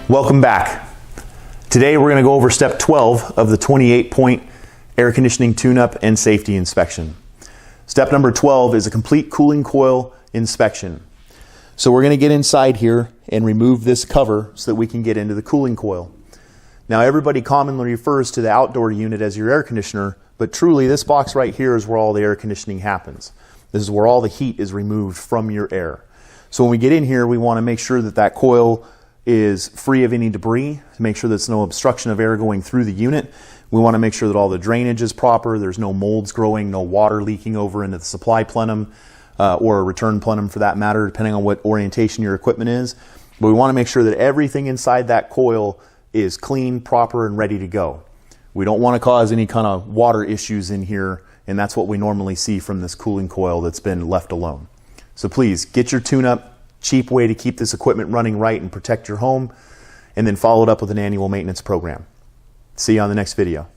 Welcome back. Today we're going to go over step 12 of the 28-point air conditioning tune-up and safety inspection. Step number 12 is a complete cooling coil inspection. So we're going to get inside here and remove this cover so that we can get into the cooling coil. Now everybody commonly refers to the outdoor unit as your air conditioner, but truly this box right here is where all the air conditioning happens. This is where all the heat is removed from your air. So when we get in here, we want to make sure that that coil is free of any debris, to make sure there's no obstruction of air going through the unit. We want to make sure that all the drainage is proper, there's no molds growing, no water leaking over into the supply plenum, or a return plenum for that matter, depending on what orientation your equipment is. But we want to make sure that everything inside that coil is clean, proper, and ready to go. We don't want to cause any kind of water issues in here, and that's what we normally see from this cooling coil that's been left alone. So please, get your tune-up. Cheap way to keep this equipment running right and protect your home, and then follow it up with an annual maintenance program. See you on the next video.